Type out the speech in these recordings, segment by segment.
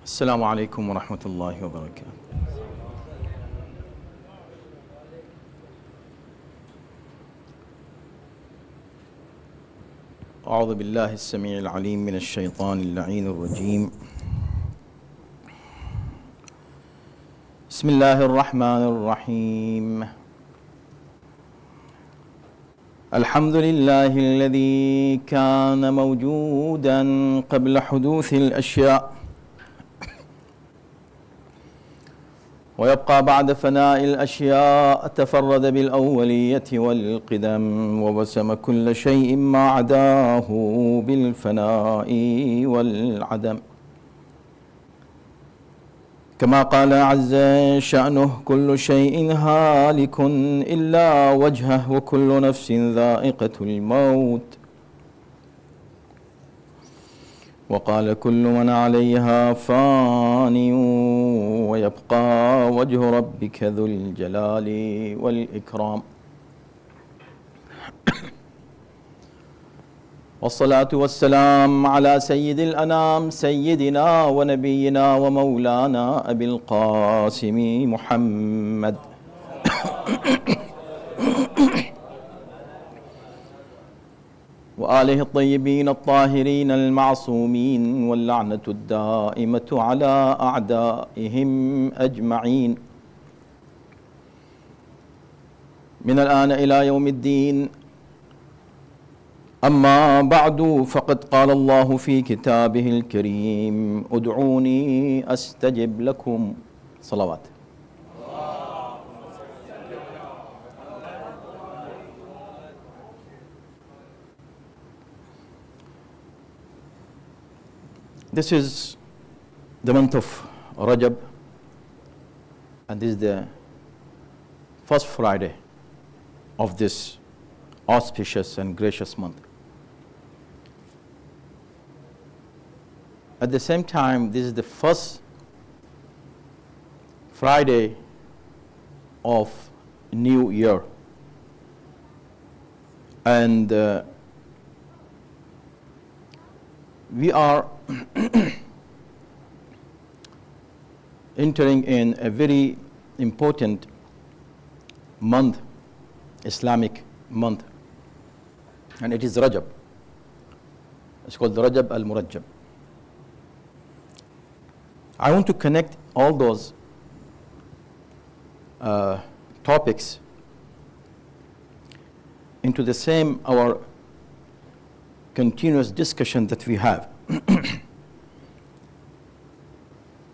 السلام عليكم ورحمة الله وبركاته. أعوذ بالله السميع العليم من الشيطان اللعين الرجيم. بسم الله الرحمن الرحيم. الحمد لله الذي كان موجودا قبل حدوث الأشياء ويبقى بعد فناء الأشياء، تفرد بالأولية والقدم ووسم كل شيء ما عداه بالفناء والعدم، كما قال عز شأنه: كل شيء هالك إلا وجهه وكل نفس ذائقة الموت. وقال: كل من عليها فان ويبقى وجه ربك ذو الجلال والإكرام. والصلاة والسلام على سيد الأنام سيدنا ونبينا ومولانا أبي القاسم محمد وآله الطيبين الطاهرين المعصومين، واللعنة الدائمة على أعدائهم أجمعين من الآن إلى يوم الدين. أما بعد، فقد قال الله في كتابه الكريم: ادعوني أستجب لكم. صلوات. This is the month of Rajab, and this is the first Friday of this auspicious and gracious month. At the same time, this is the first Friday of New Year, and we are entering in a very important month, Islamic month, and it is Rajab. It's called Rajab al-Murajjab. I want to connect all those topics into the same our continuous discussion that we have.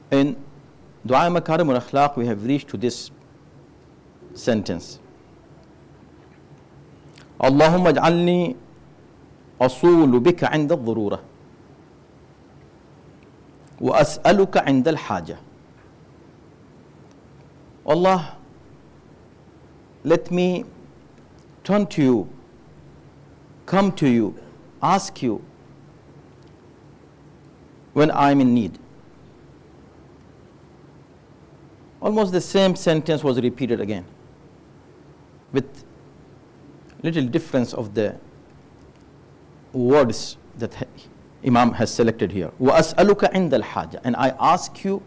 In Dua Makarim al-Akhlaq, we have reached to this sentence: Allahumma ij'alni asulu bika 'inda ad-darura wa as'aluka 'inda al-haja. Allah, let me turn to you, come to you, ask you when I'm in need. Almost the same sentence was repeated again, with little difference of the words that Imam has selected here. وَأَسْأَلُكَ عِنْدَ الْحَاجَةِ. And I ask you,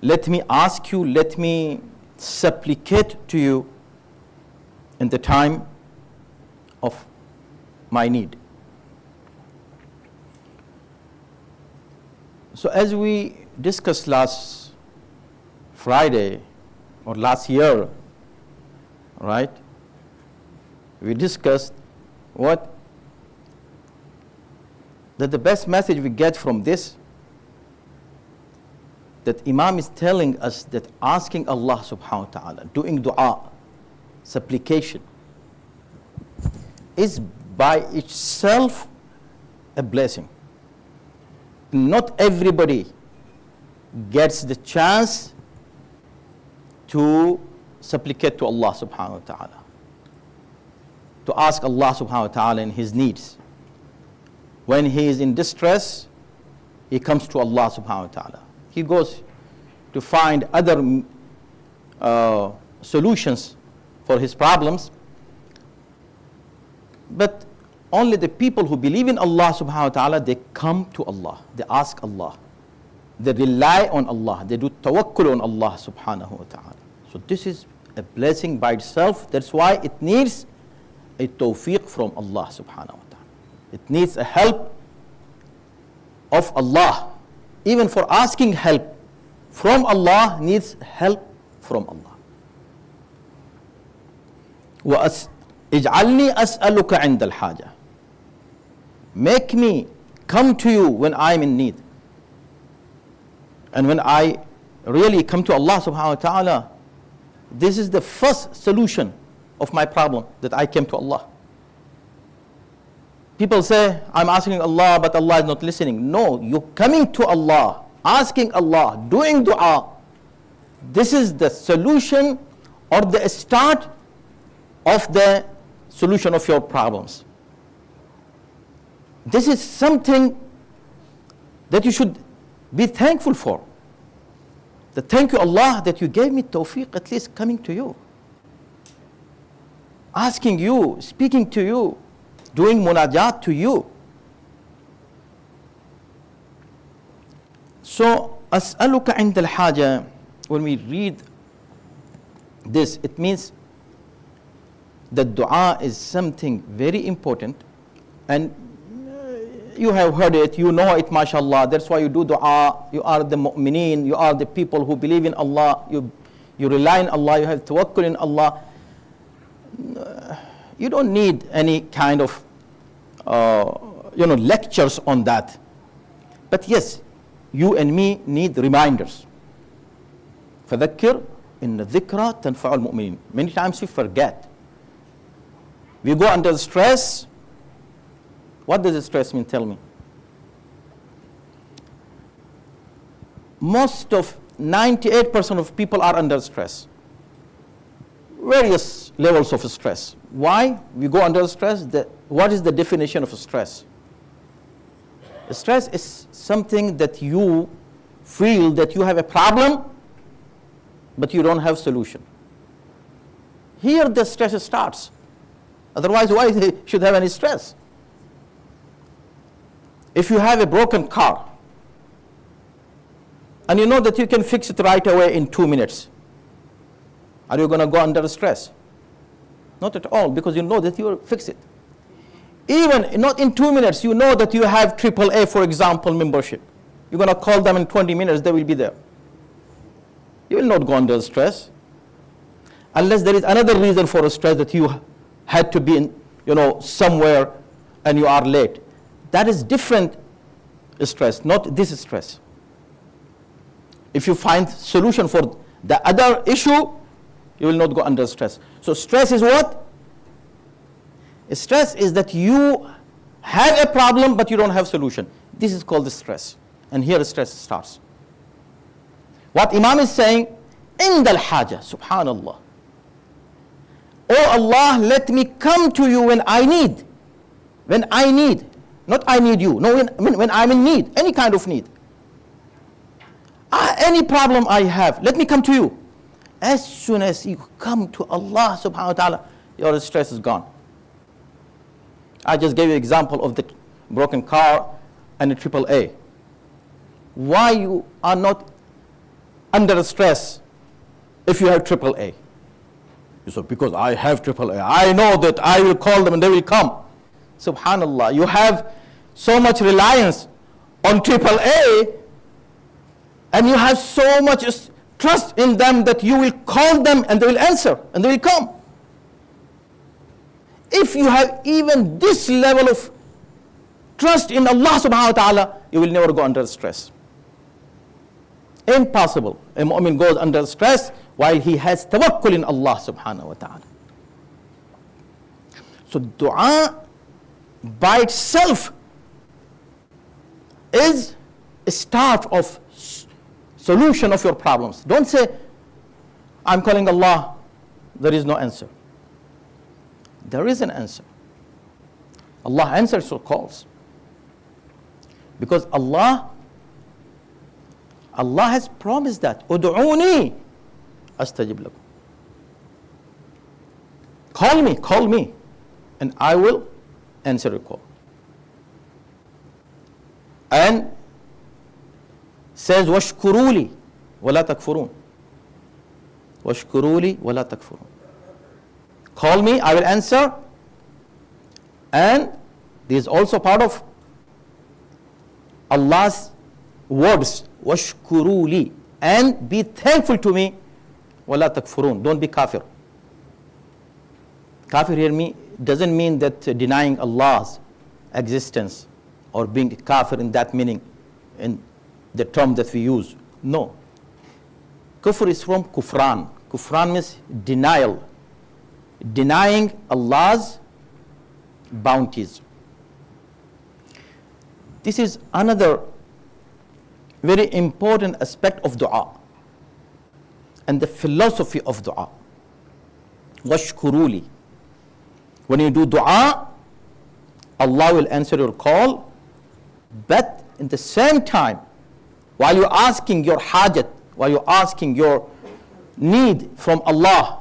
let me ask you, let me supplicate to you in the time of my need. So as we discussed last Friday or last year, right, we discussed what? That the best message we get from this, that Imam is telling us that asking Allah subhanahu wa ta'ala, doing dua, supplication, is by itself a blessing. Not everybody gets the chance to supplicate to Allah subhanahu wa ta'ala, to ask Allah subhanahu wa ta'ala in his needs. When he is in distress, he comes to Allah subhanahu wa ta'ala. He goes to find other solutions for his problems. But only the people who believe in Allah subhanahu wa ta'ala, they come to Allah, they ask Allah, they rely on Allah, they do tawakkul on Allah subhanahu wa ta'ala. So this is a blessing by itself. That's why it needs a tawfiq from Allah subhanahu wa ta'ala. It needs a help of Allah. Even for asking help from Allah needs help from Allah. اجعلني أسألك عند الحاجة. Make me come to you when I'm in need. And when I really come to Allah subhanahu wa ta'ala, this is the first solution of my problem, that I came to Allah. People say, I'm asking Allah, but Allah is not listening. No, you're coming to Allah, asking Allah, doing dua. This is the solution or the start of the solution of your problems. This is something that you should be thankful for. That thank you Allah that you gave me tawfiq, at least coming to you, asking you, speaking to you, doing munajat to you. So, as'aluka inda al-haja, when we read this, it means that dua is something very important, and you have heard it, you know it, mashallah. That's why you do dua. You are the mu'mineen, you are the people who believe in Allah, you rely on Allah, you have tawakkul in Allah. You don't need any kind of lectures on that. But yes, you and me need reminders. فذكر إن الذكرى تنفع المؤمنين. Many times we forget. We go under stress. What does stress mean? Tell me. Most of 98% of people are under stress. Various levels of stress. Why we go under stress? What is the definition of stress? Stress is something that you feel that you have a problem, but you don't have solution. Here the stress starts. Otherwise, why they should have any stress? If you have a broken car, and you know that you can fix it right away in 2 minutes, are you going to go under stress? Not at all, because you know that you will fix it. Even not in 2 minutes, you know that you have AAA, for example, membership. You're going to call them in 20 minutes, they will be there. You will not go under stress. Unless there is another reason for a stress, that you had to be in, somewhere and you are late. That is different stress, not this stress. If you find solution for the other issue, you will not go under stress. So stress is what? Stress is that you have a problem but you don't have solution. This is called the stress. And here stress starts. What Imam is saying, عند الحاجة, subhanallah. Oh Allah, let me come to you when I need. When I need. Not I need you. No, when I'm in need. Any kind of need. Any problem I have, let me come to you. As soon as you come to Allah subhanahu wa ta'ala, your stress is gone. I just gave you an example of the broken car and a AAA. Why you are not under stress if you have AAA? You say, because I have AAA. I know that I will call them and they will come. Subhanallah, you have so much reliance on AAA, and you have so much trust in them that you will call them and they will answer and they will come. If you have even this level of trust in Allah subhanahu wa ta'ala, you will never go under stress. Impossible. A mu'min goes under stress while he has tawakkul in Allah subhanahu wa ta'ala. So dua by itself is a start of solution of your problems. Don't say, I'm calling Allah, there is no answer. There is an answer. Allah answers your calls. Because Allah has promised that, Udu'uni astajib lakum. call me, and I will answer your call. And says, وَاشْكُرُوا لِي وَلَا تَكْفُرُونَ. وَاشْكُرُوا لِي وَلَا تَكْفُرُونَ. Call me, I will answer. And this is also part of Allah's words. وَاشْكُرُوا لِي. And be thankful to me. وَلَا تَكْفُرُونَ. Don't be kafir. Kafir here doesn't mean that denying Allah's existence or being kafir in that meaning, in the term that we use. No. Kufr is from kufran. Kufran means denial. Denying Allah's bounties. This is another very important aspect of dua and the philosophy of dua. Washkuruli. When you do dua, Allah will answer your call, but in the same time, while you're asking your hajat, while you're asking your need from Allah,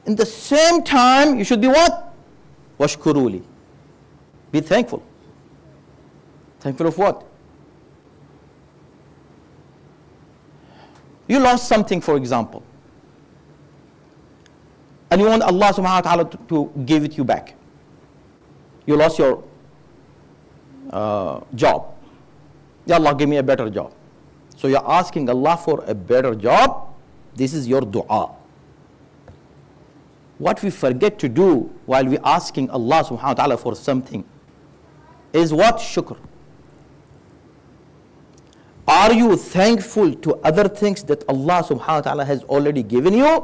in the same time, you should be what? Washkuruli. Be thankful. Thankful of what? You lost something, for example, and you want Allah subhanahu wa ta'ala to give it you back. You lost your job. Ya Allah, give me a better job. So you're asking Allah for a better job. This is your dua. What we forget to do while we're asking Allah subhanahu wa ta'ala for something is what? Shukr. Are you thankful to other things that Allah subhanahu wa ta'ala has already given you?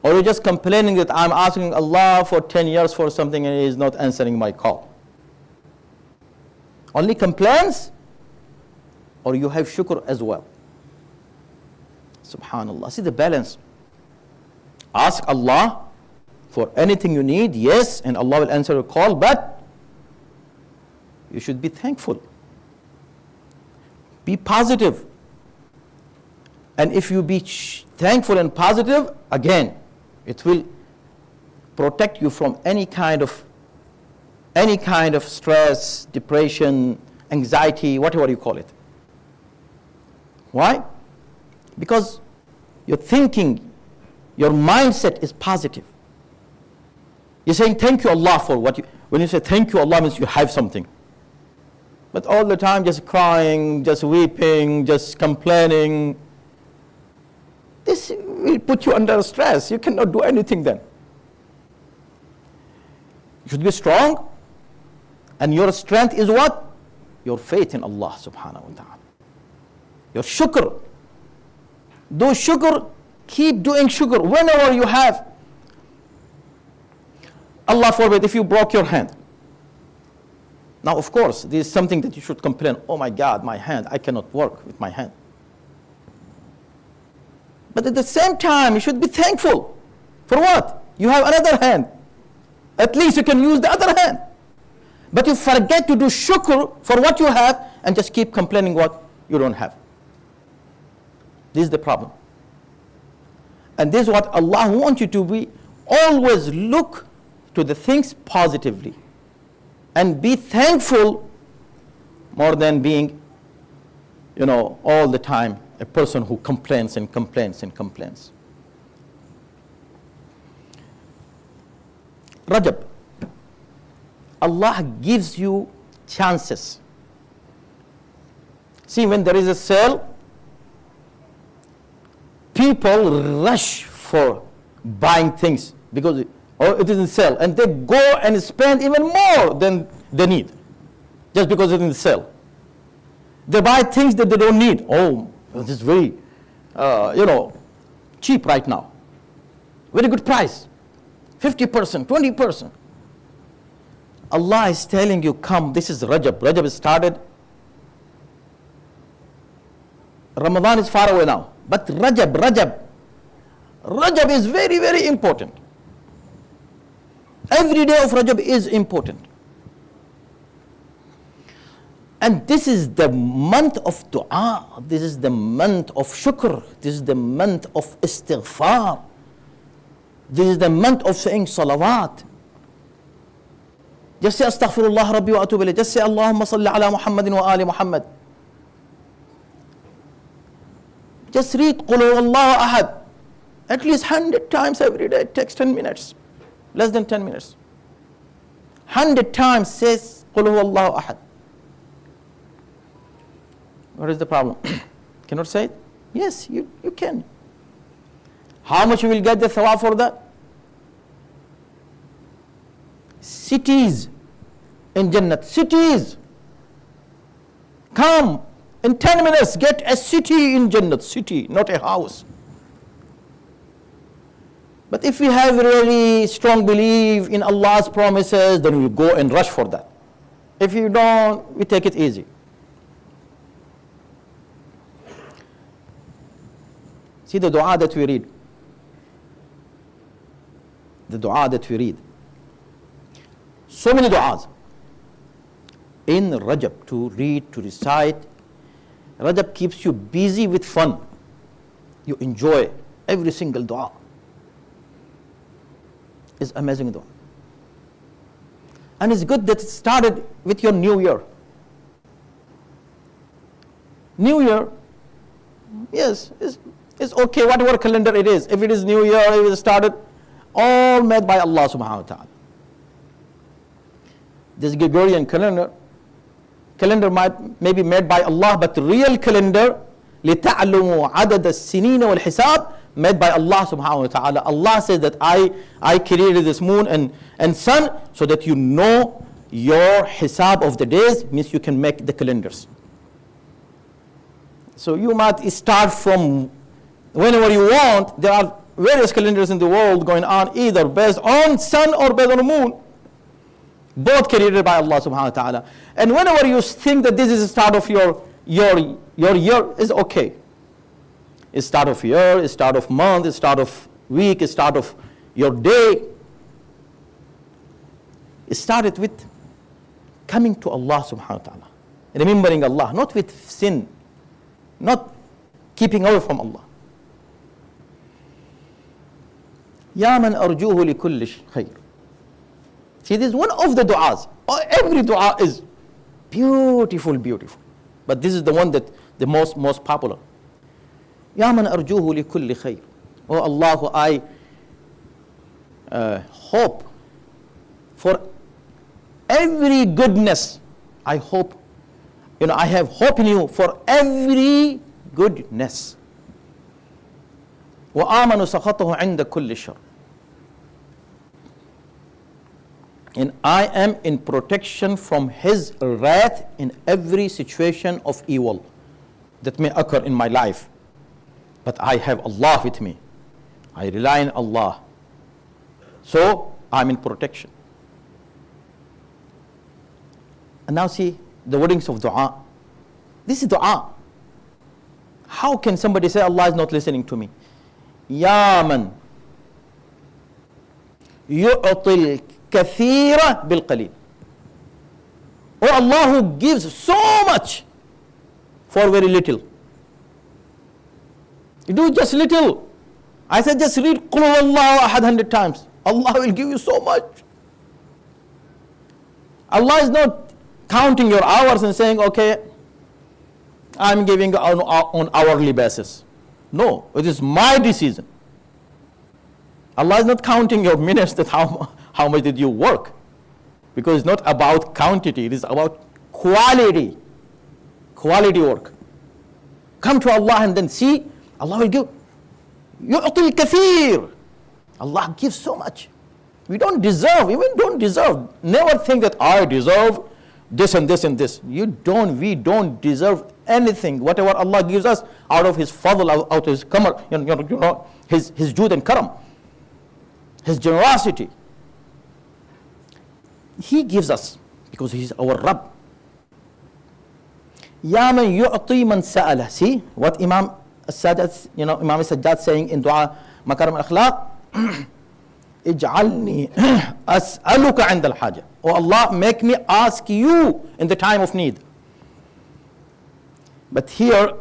Or are you just complaining that I'm asking Allah for 10 years for something and He is not answering my call? Only complaints? Or you have shukr as well? Subhanallah. See the balance. Ask Allah for anything you need, yes, and Allah will answer your call, but you should be thankful. Be positive. And if you be thankful and positive, again, it will protect you from any kind of stress, depression, anxiety, whatever you call it. Why? Because your thinking, your mindset is positive. You're saying thank you Allah for what you, when you say thank you Allah means you have something. But all the time just crying, just weeping, just complaining, this will put you under stress. You cannot do anything then. You should be strong, and your strength is what? Your faith in Allah subhanahu wa ta'ala. Your shukr. Do shukr, keep doing shukr whenever you have. Allah forbid if you broke your hand. Now of course, this is something that you should complain, oh my God, my hand, I cannot work with my hand. But at the same time, you should be thankful. For what? You have another hand. At least you can use the other hand. But you forget to do shukr for what you have and just keep complaining what you don't have. This is the problem. And this is what Allah wants you to be. Always look to the things positively. And be thankful more than being, all the time a person who complains and complains and complains. Rajab. Allah gives you chances. See, when there is a sale, people rush for buying things because it is in sale, and they go and spend even more than they need just because it's in sale. They buy things that they don't need. Oh, this is very, cheap right now. Very good price. 50%, 20%. Allah is telling you, come, this is Rajab. Rajab started. Ramadan is far away now. But Rajab is very, very important. Every day of Rajab is important. And this is the month of dua. This is the month of shukr. This is the month of istighfar. This is the month of saying salawat. Just say astaghfirullah rabbi wa atubu ilayh. Just say Allahumma salli ala Muhammadin wa ali Muhammad. Just read Qul huwallahu ahad at least 100 times every day. It takes 10 minutes, less than 10 minutes. 100 times says Qul huwallahu ahad. What is the problem? Cannot say it? Yes, you can. How much you will get the thawab for that? Cities in Jannat, cities. Come in 10 minutes, get a city in Jannat, city, not a house. But if we have really strong belief in Allah's promises, then we go and rush for that. If you don't, we take it easy. See the dua that we read. The dua that we read. So many du'as in Rajab to read, to recite. Rajab keeps you busy with fun. You enjoy every single dua. It's amazing dua. And it's good that it started with your New Year. New Year, yes, it's okay, whatever calendar it is. If it is New Year, it is started, all made by Allah subhanahu wa ta'ala. This Gregorian calendar may be made by Allah, but the real calendar, لِتَعْلُمُوا عَدَدَ السِّنِينَ وَالْحِسَابِ, made by Allah subhanahu wa ta'ala. Allah says that I created this moon and sun so that you know your hisab of the days, means you can make the calendars. So you might start from whenever you want. There are various calendars in the world going on, either based on sun or based on the moon. Both created by Allah subhanahu wa ta'ala. And whenever you think that this is the start of your year, is okay. It's start of year, it's start of month, it's start of week, it's start of your day. It started with coming to Allah subhanahu wa ta'ala. Remembering Allah, not with sin, not keeping away from Allah. Ya man arjuhu li kulli khayr. See, this is one of the du'as. Every du'a is beautiful, beautiful. But this is the one that the most popular. Ya man arjuhu li kulli khayr. Oh Allah, I hope for every goodness. I hope, I have hope in you for every goodness. Wa amanu sakhatahu 'inda kulli shar. And I am in protection from His wrath in every situation of evil that may occur in my life. But I have Allah with me. I rely on Allah. So I'm in protection. And now see the wordings of dua. This is dua. How can somebody say Allah is not listening to me? Ya man yu'til kathira bil qalil. Oh Allah, who gives so much for very little. You do just little. I said just read Qul huwallahu ahad 100 times. Allah will give you so much. Allah is not counting your hours and saying, okay, I'm giving on hourly basis. No, it is my decision. Allah is not counting your minutes, that how much did you work. Because it's not about quantity, it is about quality. Quality work. Come to Allah and then see, Allah will give. Yu'til kathir. Allah gives so much. We don't deserve, even don't deserve. Never think that I deserve this and this and this. We don't deserve anything. Whatever Allah gives us out of His fadl, out of His kamar, His jud and karam, His generosity. He gives us because He is our Rabb. Ya man yu'ti man sa'ala. See what Imam Sajjad, Imam Sajjad saying in Dua Makarim al-Akhlaq. Ij'alni as'aluka 'inda al-haja. Oh Allah, make me ask you in the time of need. But here,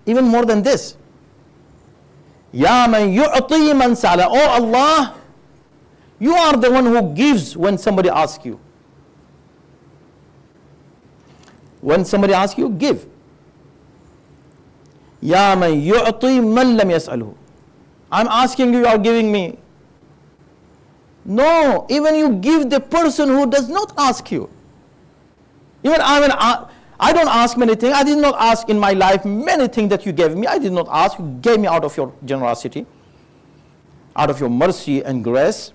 even more than this, Ya man yu'ti man sa'ala. Oh Allah, you are the one who gives when somebody asks you. When somebody asks you, give. Ya man yu'ti man lam yas'alhu. I'm asking you, you are giving me. No, even you give the person who does not ask you. Even I don't ask many things. I did not ask in my life many things that you gave me. I did not ask. You gave me out of your generosity, out of your mercy and grace.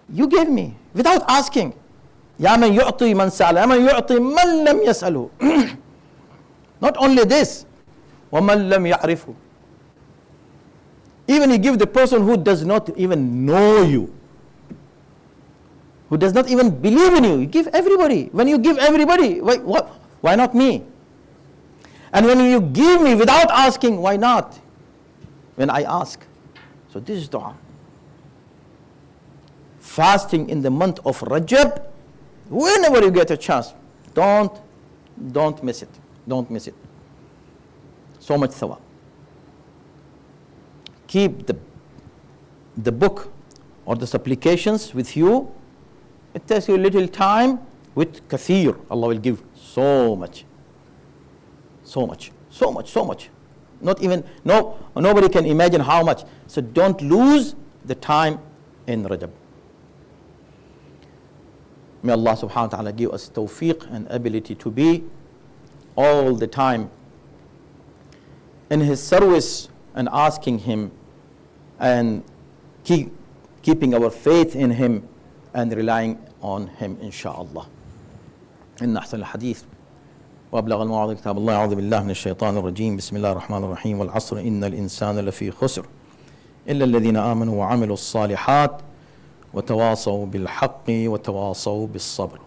You gave me without asking. Ya man yu'ti man sa'ala, ya man yu'ti man lam yas'alhu. Not only this, wa man lam ya'rifu. Even you give the person who does not even know you, who does not even believe in you. You give everybody. When you give everybody, why not me? And when you give me without asking, why not? When I ask. So this is dua. Fasting in the month of Rajab, whenever you get a chance, don't miss it. Don't miss it. So much thawab. Keep the book or the supplications with you. It takes you a little time. With kathir, Allah will give so much. So much. So much. So much. Not even, nobody can imagine how much. So don't lose the time in Rajab. May Allah subhanahu wa ta'ala give us tawfiq and ability to be all the time in His service and asking Him and keeping our faith in Him and relying on Him, inshaAllah. إن أحسن الحديث وأبلغ المواعظ كتاب الله. أعوذ بالله من الشيطان الرجيم. بسم الله الرحمن الرحيم. والعصر إن الإنسان لفي خسر إلا الذين آمنوا وعملوا الصالحات وتواصوا بالحق وتواصوا بالصبر.